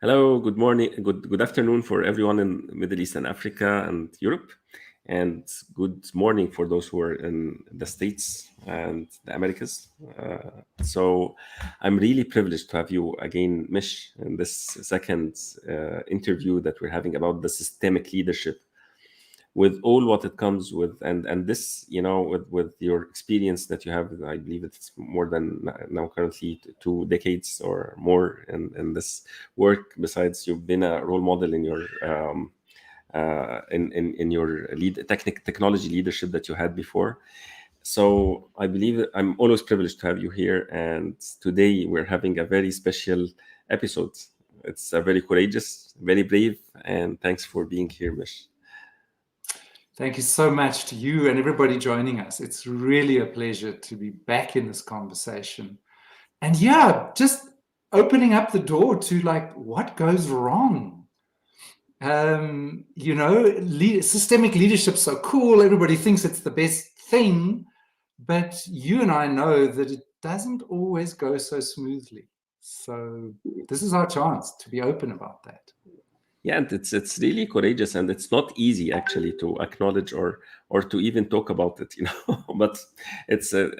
Hello, good morning, good afternoon for everyone in Middle East and Africa and Europe, and good morning for those who are in the States and the Americas. So, I'm really privileged to have you again, Mish, in this second interview that we're having about the systemic leadership with all what it comes with, and this, with your experience that you have. I believe it's more than now currently 2 decades or more in this work. Besides, you've been a role model in your in your technology leadership that you had before. So I believe I'm always privileged to have you here, and today we're having a very special episode. It's a very courageous, very brave, and thanks for being here, Mish. Thank you so much to you and everybody joining us. It's really a pleasure to be back in this conversation. And yeah, just opening up the door to like what goes wrong. Systemic leadership's so cool. Everybody thinks it's the best thing, but you and I know that it doesn't always go so smoothly. So this is our chance to be open about that. Yeah, and it's really courageous, and it's not easy actually to acknowledge or to even talk about it, but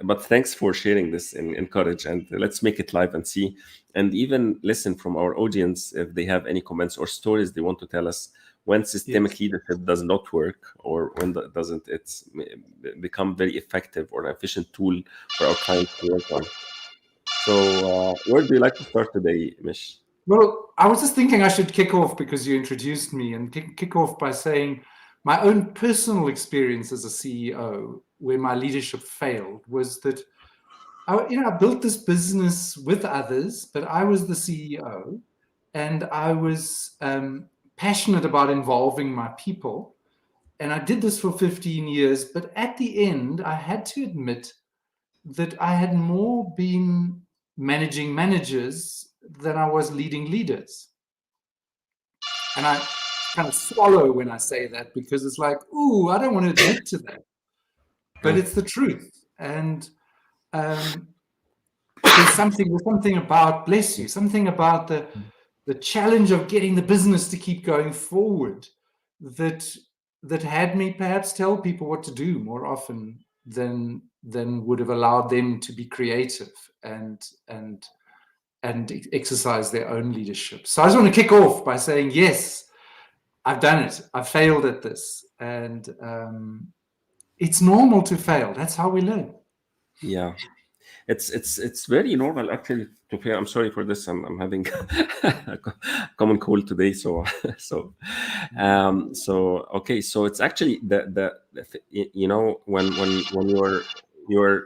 but thanks for sharing this in courage, and let's make it live and see, and even listen from our audience if they have any comments or stories they want to tell us when systemic leadership does not work, or when doesn't it's become very effective or an efficient tool for our clients to work on. So where do you like to start today, Mish? Well, I was just thinking I should kick off because you introduced me, and kick off by saying my own personal experience as a CEO where my leadership failed was that I built this business with others, but I was the CEO, and I was passionate about involving my people. And I did this for 15 years, but at the end, I had to admit that I had more been managing managers than I was leading leaders. And I kind of swallow when I say that because it's like, ooh, I don't want to admit to that. But it's the truth. And there's something about, bless you, something about the challenge of getting the business to keep going forward that had me perhaps tell people what to do more often than would have allowed them to be creative and exercise their own leadership. So I just want to kick off by saying, yes, I've done it. I've failed at this. And it's normal to fail. That's how we learn. Yeah, it's very normal actually to fail. I'm sorry for this. I'm having a common cold today, so so okay. So it's actually when you're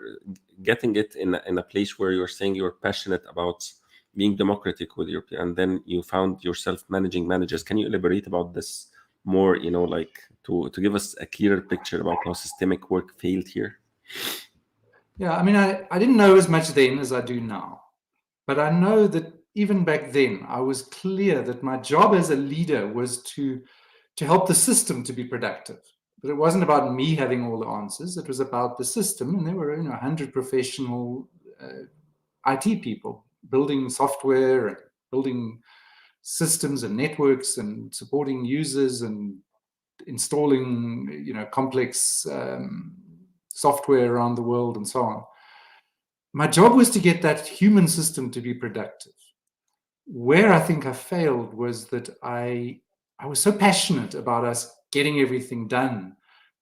getting it in a place where you're saying you're passionate about being democratic with your and then you found yourself managing managers. Can you elaborate about this more? Like to give us a clearer picture about how systemic work failed here. Yeah, I mean, I didn't know as much then as I do now, but I know that even back then, I was clear that my job as a leader was to help the system to be productive. But it wasn't about me having all the answers. It was about the system, and there were 100 professional IT people building software and building systems and networks and supporting users and installing complex software around the world and so on. My job was to get that human system to be productive. Where I think I failed was that I was so passionate about us getting everything done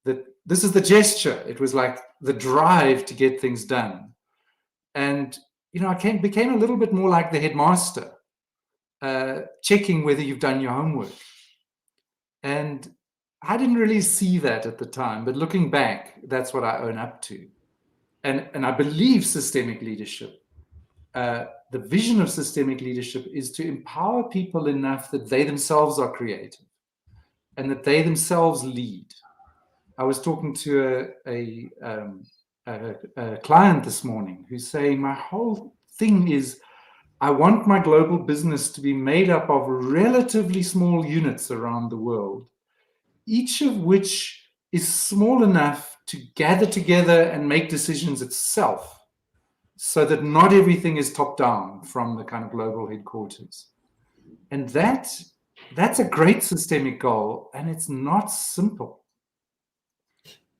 that this is the gesture. It was like the drive to get things done. And, I became a little bit more like the headmaster, checking whether you've done your homework. And I didn't really see that at the time, but looking back, that's what I own up to. And I believe systemic leadership, the vision of systemic leadership is to empower people enough that they themselves are creative and that they themselves lead. I was talking to a client this morning who's saying, my whole thing is I want my global business to be made up of relatively small units around the world, each of which is small enough to gather together and make decisions itself, so that not everything is top down from the kind of global headquarters. And that's a great systemic goal, and it's not simple.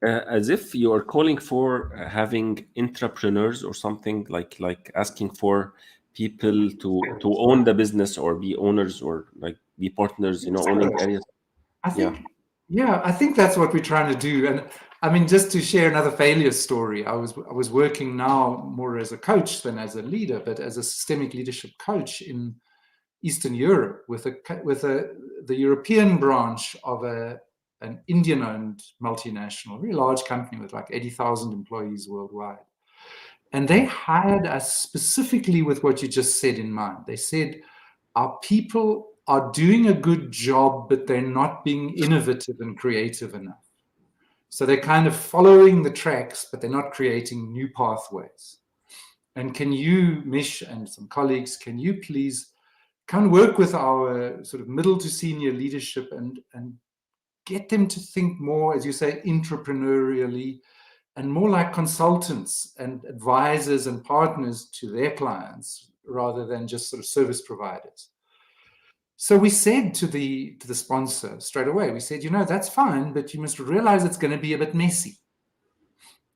As if you are calling for having entrepreneurs or something, like asking for people to own the business or be owners or like be partners, owning areas. I Yeah. think, yeah, I think that's what we're trying to do. And I mean, just to share another failure story, I was working now more as a coach than as a leader, but as a systemic leadership coach in Eastern Europe with the European branch of an Indian-owned multinational, very large company with like 80,000 employees worldwide. And they hired us specifically with what you just said in mind. They said, our people are doing a good job, but they're not being innovative and creative enough. So they're kind of following the tracks, but they're not creating new pathways. And can you, Mish, and some colleagues, can you please come and work with our sort of middle to senior leadership and get them to think more, as you say, entrepreneurially, and more like consultants and advisors and partners to their clients rather than just sort of service providers. So we said to the sponsor straight away, we said, that's fine, but you must realize it's going to be a bit messy.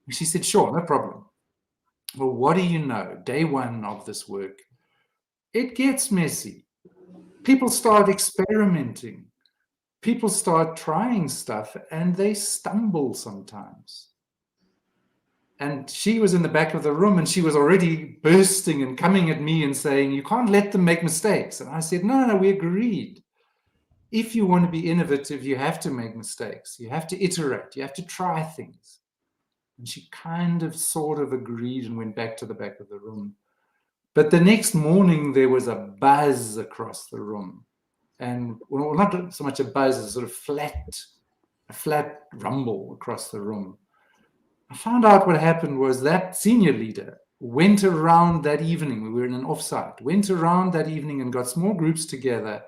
And she said, sure, no problem. Well, what do you know? Day one of this work, it gets messy. People start experimenting. People start trying stuff and they stumble sometimes. And she was in the back of the room and she was already bursting and coming at me and saying, you can't let them make mistakes. And I said, no, we agreed. If you want to be innovative, you have to make mistakes. You have to iterate. You have to try things. And she kind of sort of agreed and went back to the back of the room. But the next morning, there was a buzz across the room. And well, not so much a buzz, a sort of flat rumble across the room. I found out what happened was that senior leader went around that evening. We were in an offsite, went around that evening and got small groups together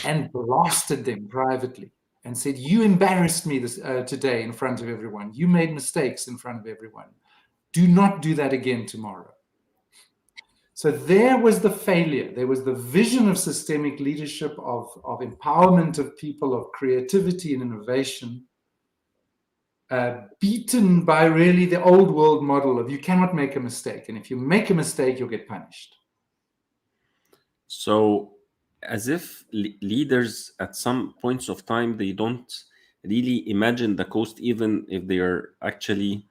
and blasted them privately and said, you embarrassed me today in front of everyone. You made mistakes in front of everyone. Do not do that again tomorrow. So there was the failure. There was the vision of systemic leadership, of empowerment of people, of creativity and innovation, beaten by really the old world model of you cannot make a mistake. And if you make a mistake, you'll get punished. So as if leaders at some points of time, they don't really imagine the cost, even if they are actually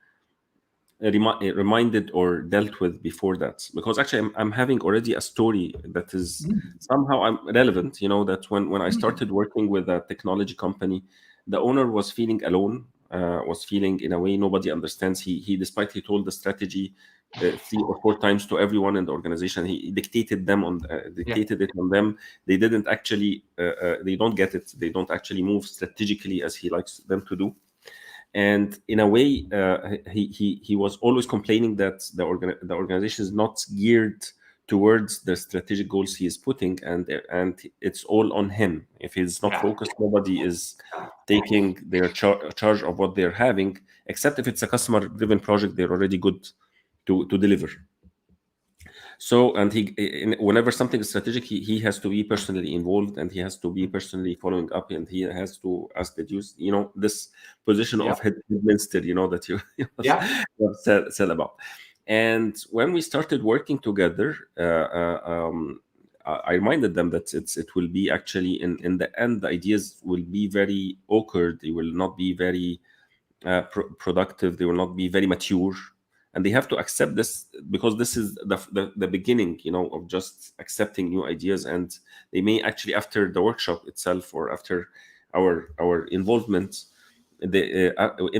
reminded or dealt with before that. Because actually I'm having already a story that is somehow relevant, that when I started working with a technology company, the owner was feeling alone, was feeling in a way nobody understands. Despite he told the strategy 3 or 4 times to everyone in the organization, he dictated it on them. They didn't actually they don't get it. They don't actually move strategically as he likes them to do. And in a way, he was always complaining that the organization is not geared towards the strategic goals he is putting, and it's all on him. If he's not focused, nobody is taking their charge of what they're having, except if it's a customer-driven project, they're already good to deliver. So, and whenever something is strategic, he has to be personally involved, and he has to be personally following up, and he has to ask the use, this position of head minister, that you said about. And when we started working together, I reminded them that it will be actually in the end, the ideas will be very awkward. They will not be very productive. They will not be very mature. And they have to accept this, because this is the beginning, of just accepting new ideas. And they may actually, after the workshop itself or after our involvement, in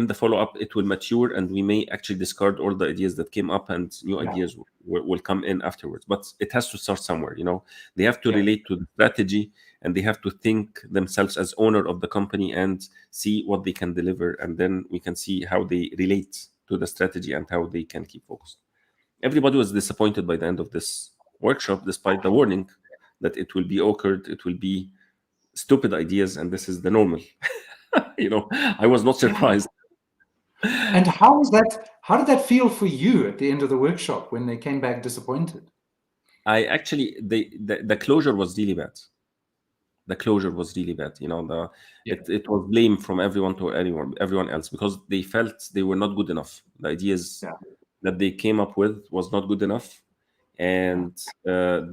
the follow-up, it will mature, and we may actually discard all the ideas that came up, and new ideas will come in afterwards. But it has to start somewhere. They have to relate to the strategy, and they have to think themselves as owner of the company and see what they can deliver, and then we can see how they relate to the strategy and how they can keep focused. Everybody was disappointed by the end of this workshop, despite the warning that it will be awkward, it will be stupid ideas, and this is the normal. I was not surprised. And how did that feel for you at the end of the workshop when they came back disappointed? I actually, the closure was really bad. the closure was really bad. Yeah. It was blame from everyone to everyone else, because they felt they were not good enough. The ideas Yeah. that they came up with was not good enough, Yeah. and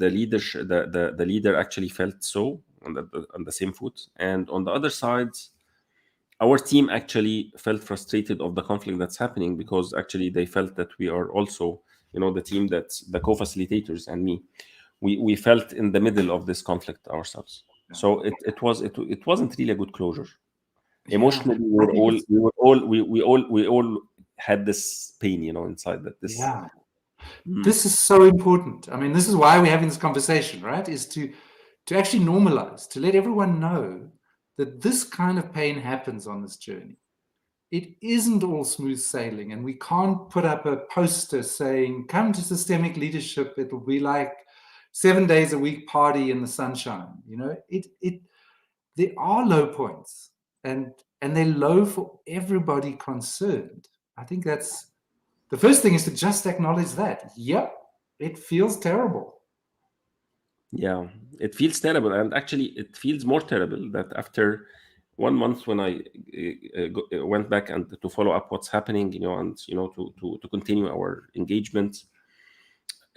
the leader actually felt so on the same foot. And on the other side, our team actually felt frustrated of the conflict that's happening, because actually they felt that we are also, the team, that's the co-facilitators and me, we felt in the middle of this conflict ourselves. Yeah. So it wasn't really a good closure. Yeah. Emotionally, I think it's, we all had this pain, inside, that this. yeah. Mm, This is so important. I mean, this is why we're having this conversation, right? Is to actually normalize, to let everyone know that this kind of pain happens on this journey. It isn't all smooth sailing, and we can't put up a poster saying, come to systemic leadership, it'll be like 7 days a week party in the sunshine. There are low points, and they're low for everybody concerned. I think that's the first thing, is to just acknowledge that. Yep, it feels terrible. yeah, it feels terrible, and actually it feels more terrible that after 1 month, when I went back and to follow up what's happening, and to continue our engagement.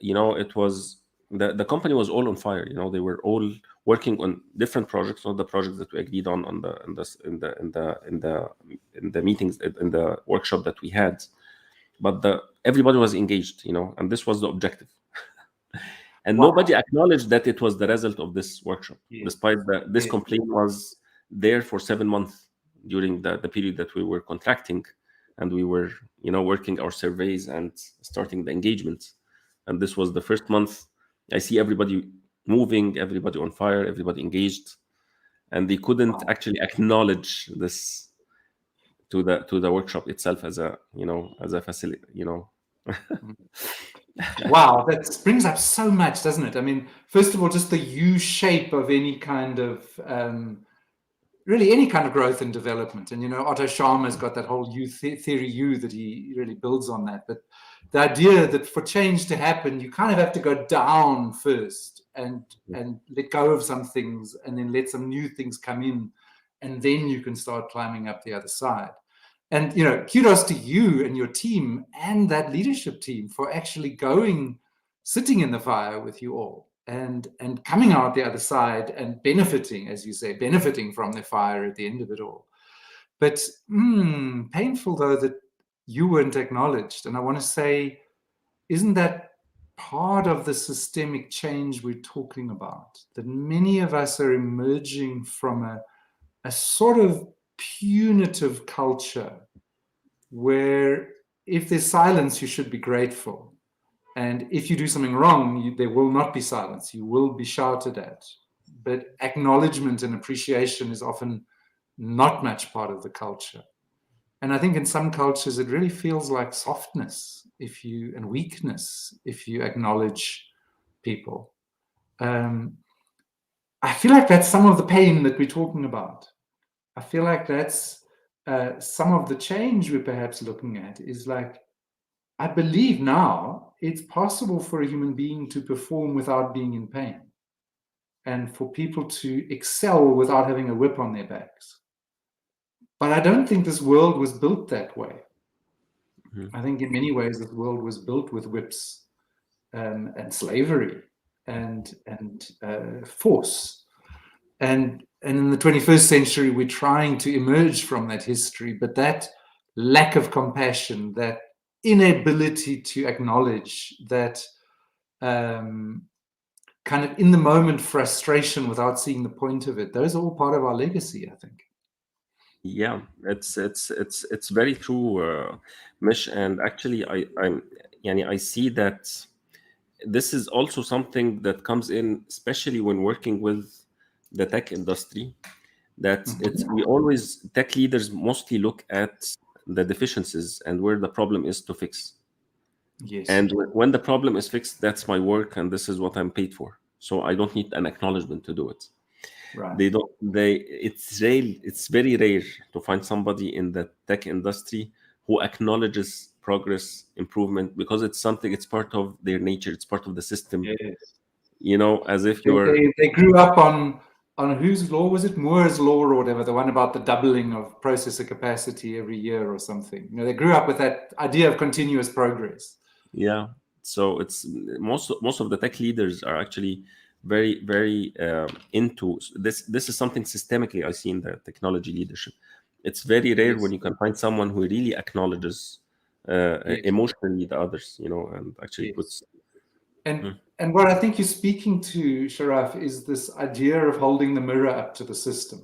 It was, the company was all on fire. They were all working on different projects, not the projects that we agreed on the in the meetings, in the workshop that we had. But everybody was engaged, and this was the objective. And nobody Wow. acknowledged that it was the result of this workshop, Yes. despite this Yes. complaint was there for 7 months during the period that we were contracting, and we were, working our surveys and starting the engagement. And this was the first month. I see everybody moving, everybody on fire, everybody engaged, and they couldn't Wow. actually acknowledge this to the workshop itself as a, as a facility, Wow, that brings up so much, doesn't it? I mean, first of all, just the U shape of any kind of really any kind of growth and development. And Otto Scharmer's got that whole U theory U that he really builds on that. But the idea that for change to happen, you kind of have to go down first and let go of some things, and then let some new things come in, and then you can start climbing up the other side. And kudos to you and your team and that leadership team for actually sitting in the fire with you all, and coming out the other side and benefiting, as you say, benefiting from the fire at the end of it all. But painful, though, that you weren't acknowledged. And I want to say, isn't that part of the systemic change we're talking about? That many of us are emerging from a sort of punitive culture where if there's silence, you should be grateful. And if you do something wrong, there will not be silence. You will be shouted at. But acknowledgement and appreciation is often not much part of the culture. And I think in some cultures, it really feels like softness and weakness if you acknowledge people. I feel like that's some of the pain that we're talking about. I feel like that's some of the change we're perhaps looking at, is like, I believe now it's possible for a human being to perform without being in pain, and for people to excel without having a whip on their backs. But I don't think this world was built that way. Mhm. I think in many ways this world was built with whips and slavery and force. And in the 21st century, we're trying to emerge from that history, but that lack of compassion, that inability to acknowledge, that kind of in the moment frustration without seeing the point of it, those are all part of our legacy, I think. Yeah, it's very true, Mish. And actually, I see that this is also something that comes in, especially when working with the tech industry. That it's we always, tech leaders mostly look at the deficiencies and where the problem is to fix. Yes. And when the problem is fixed, that's my work, and this is what I'm paid for. So I don't need an acknowledgement to do it. Right. They don't. It's very rare to find somebody in the tech industry who acknowledges progress, improvement, because it's something. It's part of their nature. It's part of the system. Yes. As if you're. They grew up on whose law was it? Moore's law or whatever, the one about the doubling of processor capacity every year or something. You know, they grew up with that idea of continuous progress. Yeah. So it's most of the tech leaders are actually very very into this. This is something systemically I see in the technology leadership. It's very rare Yes. when you can find someone who really acknowledges Yes. emotionally the others, you know, and actually Yes. puts. And Hmm. and what I think you're speaking to, Sharaf, is this idea of holding the mirror up to the system.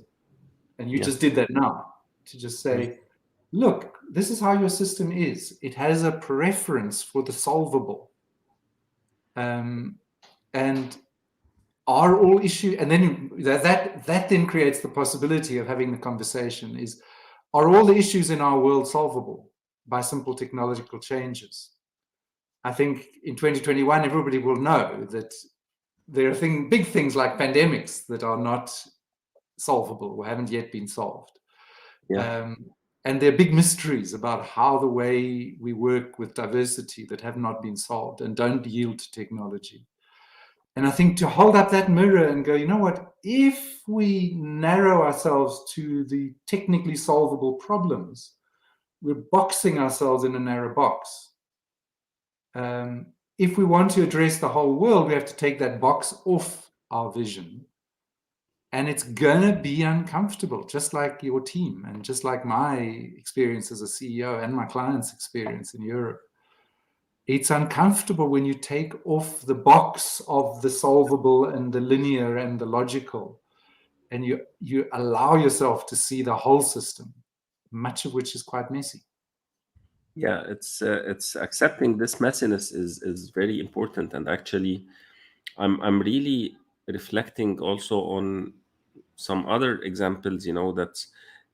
And you Yeah. just did that now, to just Mhm. say, look, this is how your system is. It has a preference for the solvable. And are all issues, and then that then creates the possibility of having the conversation is, are all the issues in our world solvable by simple technological changes? I think in 2021, everybody will know that there are big things like pandemics that are not solvable or haven't yet been solved. Yeah. And there are big mysteries about how the way we work with diversity that have not been solved and don't yield to technology. And I think to hold up that mirror and go, you know what, if we narrow ourselves to the technically solvable problems, we're boxing ourselves in a narrow box. If we want to address the whole world, we have to take that box off our vision. And it's going to be uncomfortable, just like your team and just like my experience as a CEO and my clients' experience in Europe. It's uncomfortable when you take off the box of the solvable and the linear and the logical, and you allow yourself to see the whole system, much of which is quite messy. Yeah, it's accepting this messiness is very important, and actually, I'm really reflecting also on some other examples. You know, that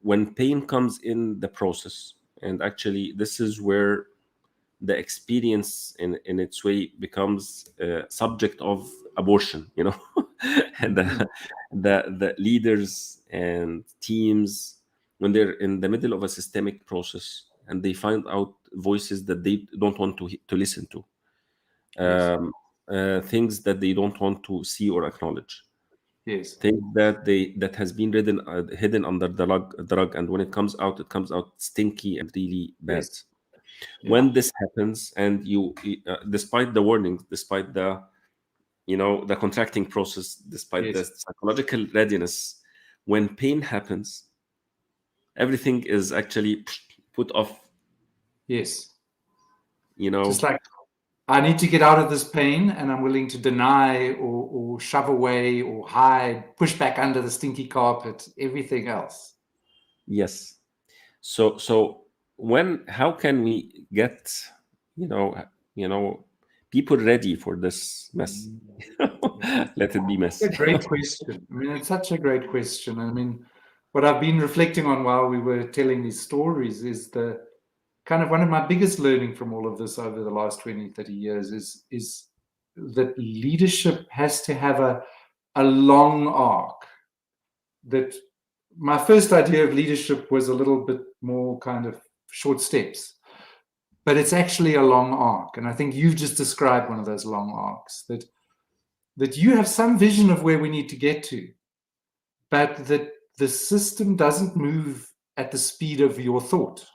when pain comes in the process, and actually, this is where the experience in its way becomes subject of abortion. You know, and Mm. the leaders and teams, when they're in the middle of a systemic process and they find out voices that they don't want to listen to, Yes, things that they don't want to see or acknowledge, yes, things that has been hidden under the rug, and when it comes out stinky and really bad. yes, yeah, When this happens, and despite the warnings, despite the, you know, the contracting process, despite the yes, psychological readiness, when pain happens, everything is actually put off, yes. you Just know. like I need to get out of this pain and I'm willing to deny or shove away or hide, push back under the stinky carpet, everything else. Yes. So when how can we get, you know, you know people ready for this mess? Let it be A mess. great question. I mean, it's such a great question. I mean, what I've been reflecting on while we were telling these stories is the kind of one of my biggest learning from all of this over the last 20, 30 years is that leadership has to have a long arc. That my first idea of leadership was a little bit more kind of short steps, but it's actually a long arc. And I think you've just described one of those long arcs, that you have some vision of where we need to get to, but that the system doesn't move at the speed of your thought.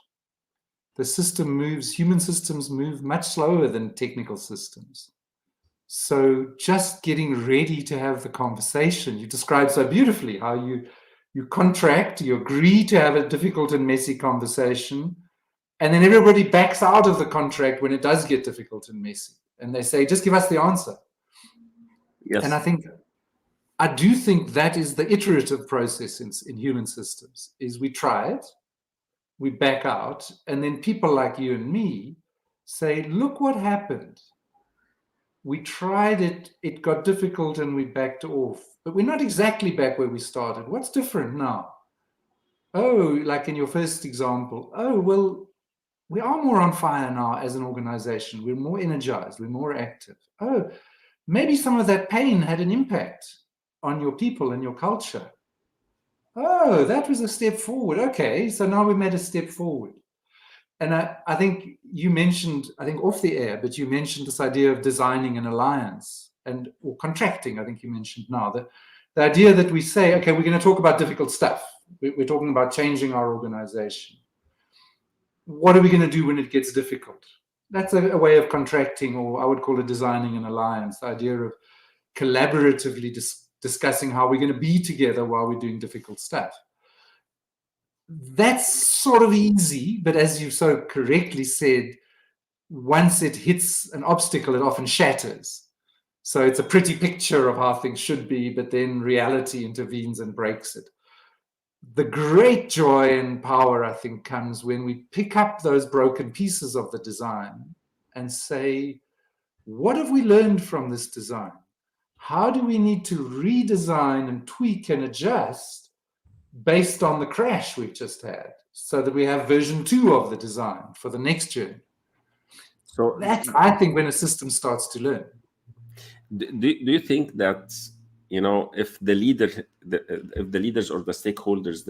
The system moves, human systems move much slower than technical systems. So just getting ready to have the conversation, you described so beautifully how you contract, you agree to have a difficult and messy conversation, and then everybody backs out of the contract when it does get difficult and messy. And they say, just give us the answer. And Yes. I do think that is the iterative process in human systems, is we try it, we back out, and then people like you and me say, look what happened. We tried it, it got difficult and we backed off, but we're not exactly back where we started. What's different now? Oh, like in your first example, oh, well, we are more on fire now as an organization. We're more energized, we're more active. Oh, maybe some of that pain had an impact on your people and your culture. Oh, that was a step forward. Okay, so now we made a step forward. And I think you mentioned, I think off the air, but you mentioned this idea of designing an alliance or contracting. I think you mentioned now that The idea that we say, okay, we're going to talk about difficult stuff. We're talking about changing our organization. What are we going to do when it gets difficult? That's a way of contracting, or I would call it designing an alliance, the idea of collaboratively discussing how we're going to be together while we're doing difficult stuff. That's sort of easy, but as you so correctly said, once it hits an obstacle, it often shatters. So it's a pretty picture of how things should be, but then reality intervenes and breaks it. The great joy and power, I think, comes when we pick up those broken pieces of the design and say, what have we learned from this design? How do we need to redesign and tweak and adjust based on the crash we've just had, so that we have version 2 of the design for the next journey? So that's, I think, when a system starts to learn. Do you think that, you know, if the leaders or the stakeholders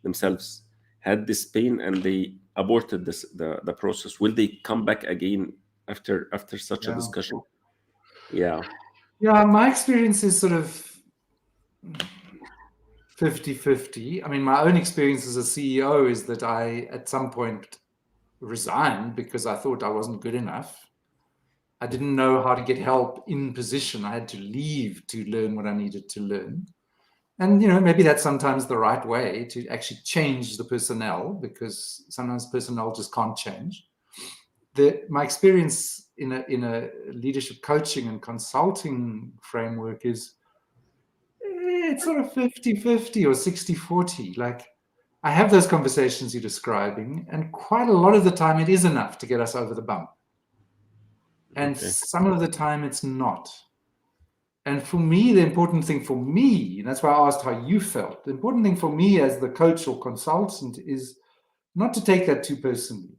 themselves had this pain and they aborted the process, will they come back again after such a discussion? Yeah, my experience is sort of 50-50. I mean, my own experience as a CEO is that I at some point resigned because I thought I wasn't good enough. I didn't know how to get help in position. I had to leave to learn what I needed to learn. And, you know, maybe that's sometimes the right way to actually change the personnel, because sometimes personnel just can't change. My experience in a leadership coaching and consulting framework is it's sort of 50-50 or 60-40. Like, I have those conversations you're describing, and quite a lot of the time it is enough to get us over the bump. And some of the time it's not. And for me, the important thing for me, and that's why I asked how you felt, the important thing for me as the coach or consultant is not to take that too personally.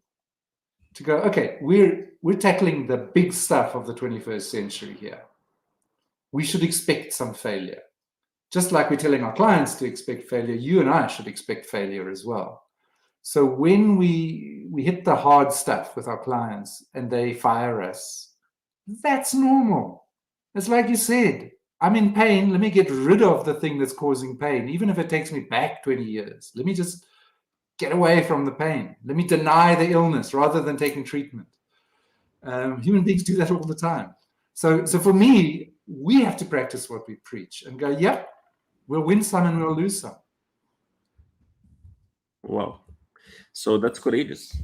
To go, okay, we're tackling the big stuff of the 21st century here. We should expect some failure. Just like we're telling our clients to expect failure, you and I should expect failure as well. So when we hit the hard stuff with our clients and they fire us, that's normal. It's like you said, I'm in pain. Let me get rid of the thing that's causing pain, even if it takes me back 20 years. Let me just get away from the pain. Let me deny the illness rather than taking treatment. Human beings do that all the time. So for me, we have to practice what we preach and go, yep, we'll win some and we'll lose some. Wow. So that's courageous.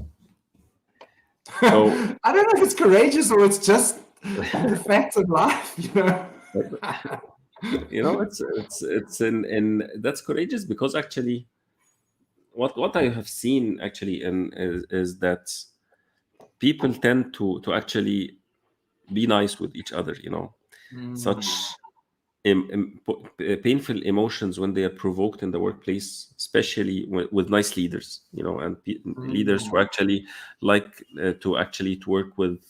So I don't know if it's courageous or it's just the facts of life, you know. You know, it's in that's courageous, because actually what I have seen actually is that people tend to actually be nice with each other, you know. Such painful emotions when they are provoked in the workplace, especially with nice leaders, you know, and leaders who actually like to work with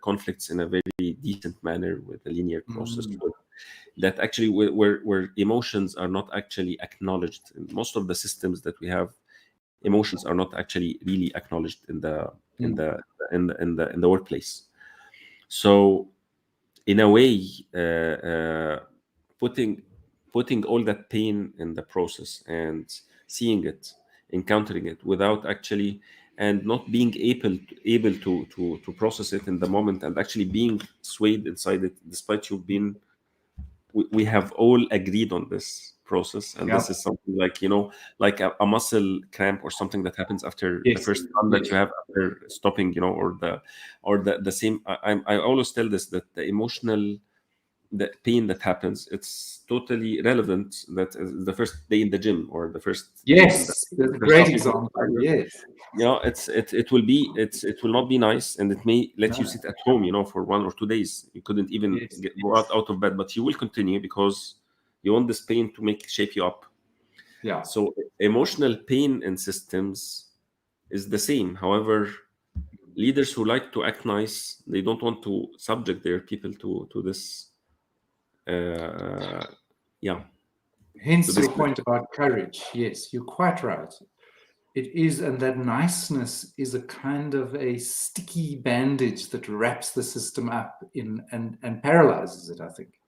conflicts in a very decent manner, with a linear process, that actually where emotions are not actually acknowledged. In most of the systems that we have, emotions are not actually really acknowledged in the workplace. So in a way, putting all that pain in the process and seeing it, encountering it without actually, and not being able to process it in the moment, and actually being swayed inside it, despite you've been, we have all agreed on this process, and this is something like, you know, like a muscle cramp or something that happens after the first run that you have after stopping, you know, or the same. I always tell this, that the emotional, the pain that happens, it's totally relevant. That is the first day in the gym, or the first that's a great example. Yes, you know, it will not be nice, and it may let you sit at home, you know, for 1 or 2 days. You couldn't even go out of bed, but you will continue because you want this pain to shape you up. So emotional pain in systems is the same. However, leaders who like to act nice, they don't want to subject their people to this. Hence your point about courage. Yes, you're quite right. It is, and that niceness is a kind of a sticky bandage that wraps the system up in and paralyzes it, I think.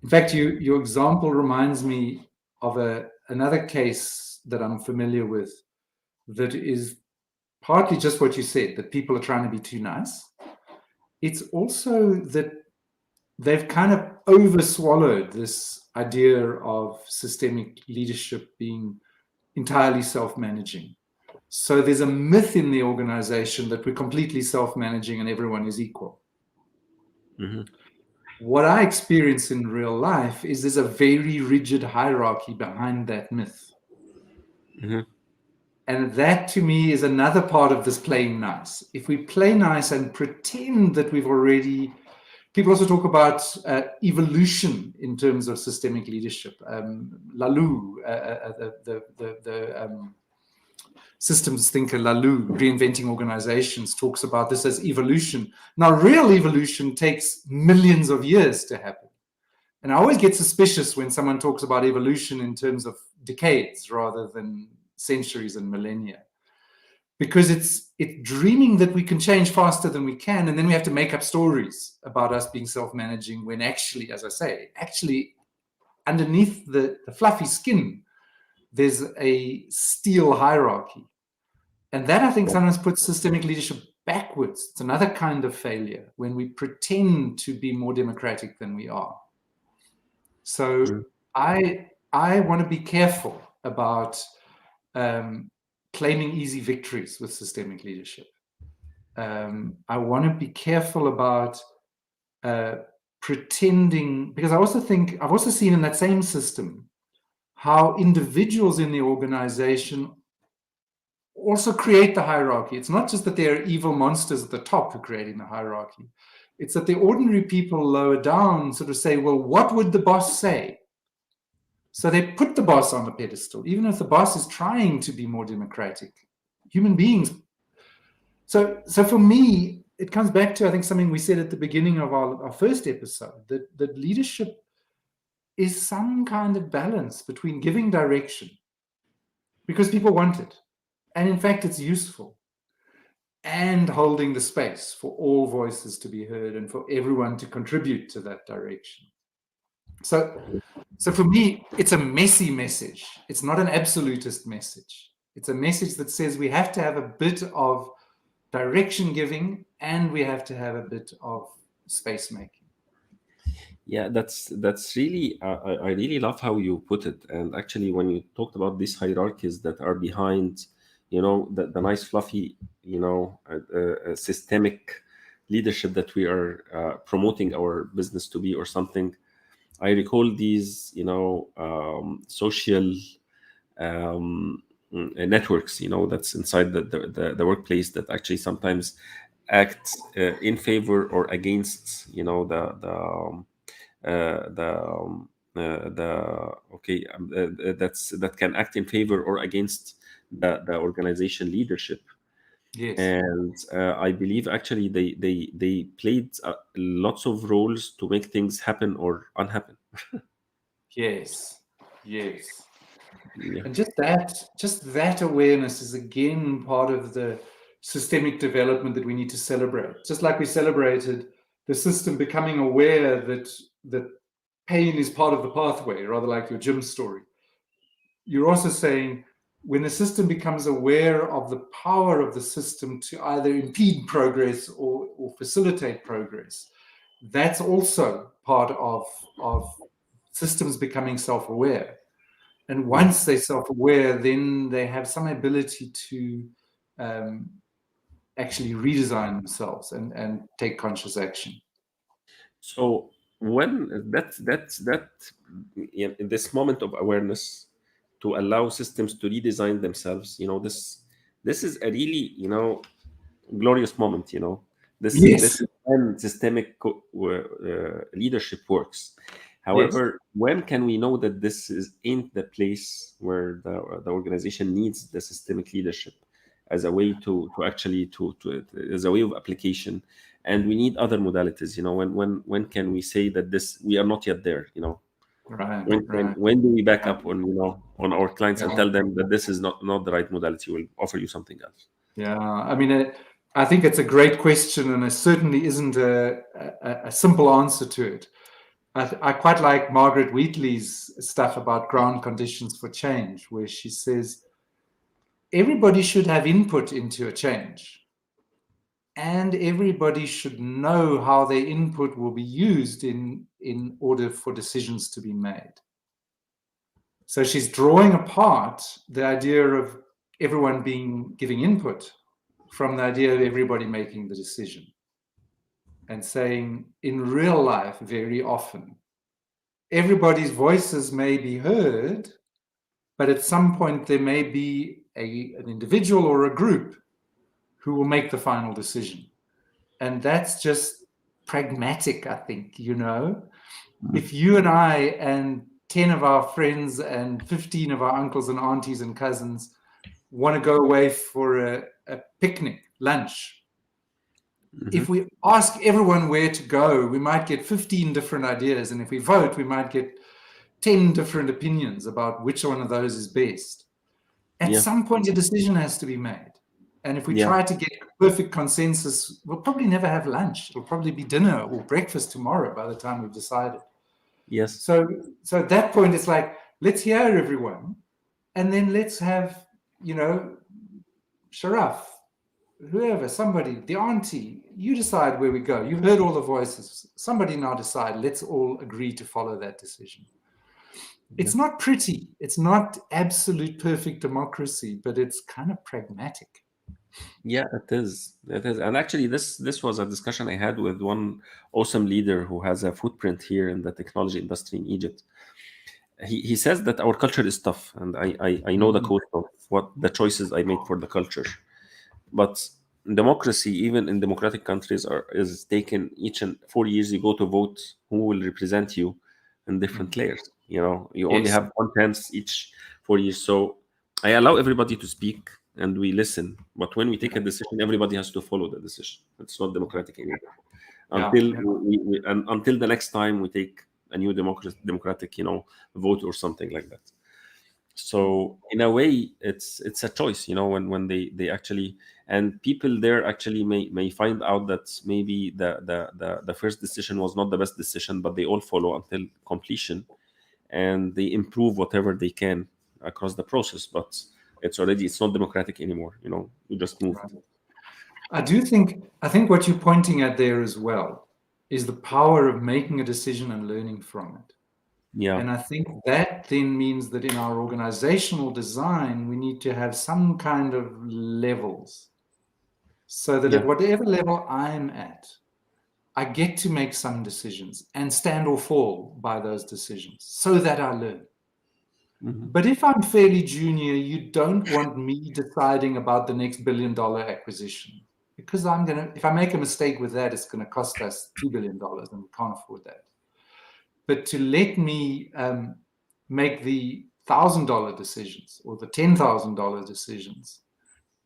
In fact, your example reminds me of another case that I'm familiar with that is partly just what you said, that people are trying to be too nice. It's also that they've kind of overswallowed this idea of systemic leadership being entirely self-managing. So there's a myth in the organization that we're completely self-managing and everyone is equal. Mm-hmm. What I experience in real life is there's a very rigid hierarchy behind that myth. Mm-hmm. And that to me is another part of this playing nice. If we play nice and pretend that we've already, people also talk about evolution in terms of systemic leadership. Lalou, the systems thinker Lalou, Reinventing Organizations, talks about this as evolution. Now, real evolution takes millions of years to happen. And I always get suspicious when someone talks about evolution in terms of decades rather than centuries and millennia, because it's dreaming that we can change faster than we can, and then we have to make up stories about us being self-managing when actually, as I say, actually underneath the fluffy skin, there's a steel hierarchy. And that, I think, sometimes puts systemic leadership backwards. It's another kind of failure when we pretend to be more democratic than we are. So I want to be careful about claiming easy victories with systemic leadership. I want to be careful about pretending, because I also think I've also seen in that same system how individuals in the organization also create the hierarchy. It's not just that there are evil monsters at the top who are creating the hierarchy. It's that the ordinary people lower down sort of say, well, what would the boss say? So they put the boss on the pedestal, even if the boss is trying to be more democratic. Human beings. So for me, it comes back to, I think, something we said at the beginning of our first episode, that leadership is some kind of balance between giving direction, because people want it, and in fact, it's useful, and holding the space for all voices to be heard and for everyone to contribute to that direction. So for me, it's a messy message. It's not an absolutist message. It's a message that says we have to have a bit of direction giving and we have to have a bit of space making. Yeah, that's really I really love how you put it. And actually, when you talked about these hierarchies that are behind, the nice fluffy, systemic leadership that we are promoting our business to be or something, I recall these, social networks, that's inside the workplace that actually sometimes act in favor or against, the okay that can act in favor or against the organization leadership. Yes. And I believe actually they played lots of roles to make things happen or unhappen. Yes. Yes. Yeah. And just that awareness is again part of the systemic development that we need to celebrate. Just like we celebrated the system becoming aware that pain is part of the pathway, rather like your gym story. You're also saying when the system becomes aware of the power of the system to either impede progress or facilitate progress, that's also part of systems becoming self-aware. And once they're self-aware, then they have some ability to actually redesign themselves and take conscious action. So when that in this moment of awareness to allow systems to redesign themselves, this is a really, glorious moment. This Yes. is when systemic leadership works. Yes. However, when can we know that this is in the place where the organization needs the systemic leadership as a way to actually to as a way of application, and we need other modalities? When can we say that this we are not yet there? Right. When do we back up on our clients and Yeah. tell them that this is not the right modality? We'll offer you something else. Yeah. I mean, I think it's a great question, and it certainly isn't a simple answer to it. I quite like Margaret Wheatley's stuff about ground conditions for change, where she says everybody should have input into a change, and everybody should know how their input will be used in order for decisions to be made. So she's drawing apart the idea of everyone giving input from the idea of everybody making the decision, and saying in real life, very often, everybody's voices may be heard, but at some point there may be an individual or a group who will make the final decision. And that's just pragmatic, I think, you know. If you and I and 10 of our friends and 15 of our uncles and aunties and cousins want to go away for a picnic, lunch, if we ask everyone where to go, we might get 15 different ideas. And if we vote, we might get 10 different opinions about which one of those is best. At some point, a decision has to be made. And if we try to get perfect consensus, we'll probably never have lunch. It'll probably be dinner or breakfast tomorrow by the time we've decided. Yes. So at that point, it's like, let's hear everyone. And then let's have, you know, Sharaf, whoever, somebody, the auntie, you decide where we go. You've heard all the voices. Somebody now decide. Let's all agree to follow that decision. It's not pretty. It's not absolute perfect democracy, but it's kind of pragmatic. Yeah, it is. It is. And actually, this was a discussion I had with one awesome leader who has a footprint here in the technology industry in Egypt. He says that our culture is tough, and I know the cost of what the choices I made for the culture. But democracy, even in democratic countries, is taken each and 4 years. You go to vote who will represent you in different layers. You know, you only have 1/10 each 4 years. So I allow everybody to speak and we listen. But when we take a decision, everybody has to follow the decision. It's not democratic anymore. Until the next time we take a new democratic, you know, vote or something like that. So in a way, it's a choice, you know, when they actually, and people there actually may find out that maybe the first decision was not the best decision, but they all follow until completion, and they improve whatever they can across the process. But it's not democratic anymore, you know. You just move. I think what you're pointing at there as well is the power of making a decision and learning from it. Yeah. And I think that then means that in our organizational design, we need to have some kind of levels, so that at whatever level I'm at, I get to make some decisions and stand or fall by those decisions so that I learn. But if I'm fairly junior, you don't want me deciding about the next $1 billion acquisition, because if I make a mistake with that, it's going to cost us $2 billion and we can't afford that. But to let me make the $1,000 decisions or the $10,000 decisions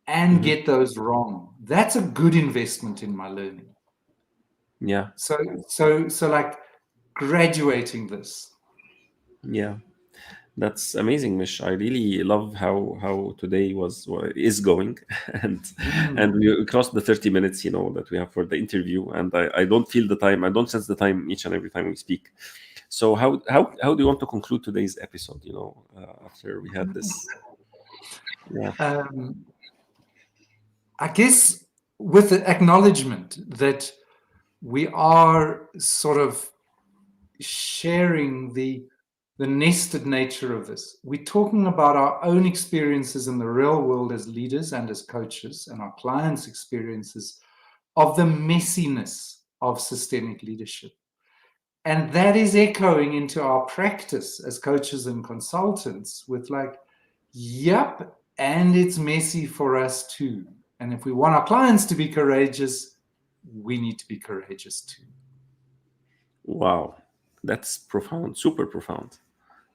and get those wrong, that's a good investment in my learning. Yeah. So like graduating this. Yeah. That's amazing, Mish. I really love how today is going, and we crossed the 30 minutes, you know, that we have for the interview, and I don't feel the time. I don't sense the time each and every time we speak. So how do you want to conclude today's episode? You know, after we had this. Yeah. I guess with the acknowledgement that we are sort of sharing the nested nature of this. We're talking about our own experiences in the real world as leaders and as coaches, and our clients' experiences of the messiness of systemic leadership. And that is echoing into our practice as coaches and consultants with like, yep, and it's messy for us too. And if we want our clients to be courageous, we need to be courageous too. Wow, that's profound, super profound.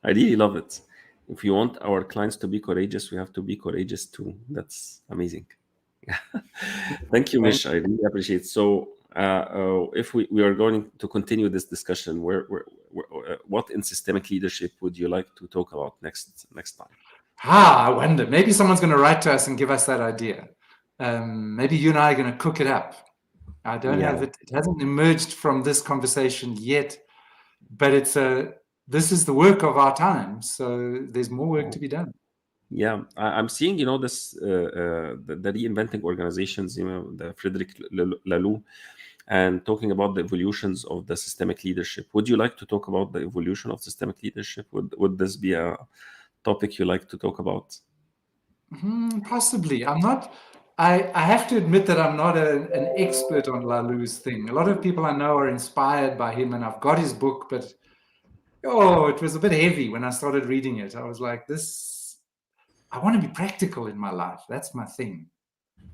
I really love it. If you want our clients to be courageous, we have to be courageous too. That's amazing. Thank you, Mish. I really appreciate it. So if we are going to continue this discussion, what in systemic leadership would you like to talk about next time? I wonder. Maybe someone's going to write to us and give us that idea. Maybe you and I are going to cook it up. I don't have it. It hasn't emerged from this conversation yet. but this is the work of our time, so there's more work to be done. Yeah, I'm seeing, this the reinventing organizations, the Frederick Laloux, and talking about the evolutions of the systemic leadership. Would you like to talk about the evolution of systemic leadership? Would this be a topic you like to talk about? Possibly. I have to admit that I'm not an expert on Laloux's thing. A lot of people I know are inspired by him, and I've got his book, but it was a bit heavy when I started reading it. I was like, I want to be practical in my life. That's my thing.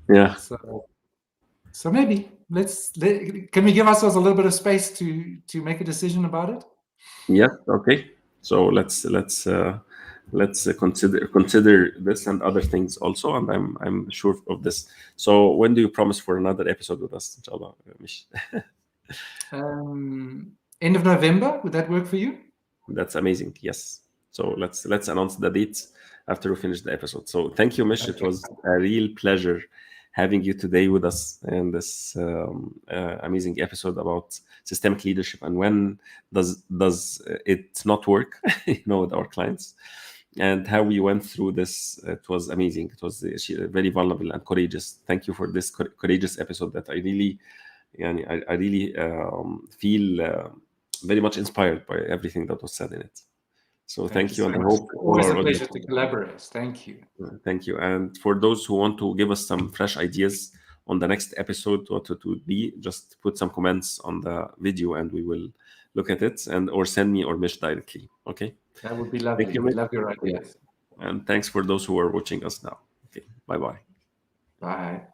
Yeah. So maybe can we give ourselves a little bit of space to make a decision about it? Yeah. Okay. So let's consider this and other things also, and I'm sure of this. So when do you promise for another episode with us, inshallah, Mish? End of November, would that work for you? That's amazing. Yes. So let's announce the dates after we finish the episode. So thank you, Mish. Okay. It was a real pleasure having you today with us in this amazing episode about systemic leadership and when does it not work, with our clients, and how we went through this. It was amazing. It was very vulnerable and courageous. Thank you for this courageous episode that I really feel very much inspired by everything that was said in it. So thank you, and I hope always a pleasure to collaborate. Thank you. Thank you. And for those who want to give us some fresh ideas on the next episode, what it would be, just put some comments on the video and we will look at it, or send me or Mish directly. Okay. That would be lovely. Thank you, we love your ideas. And thanks for those who are watching us now. Okay. Bye-bye. Bye.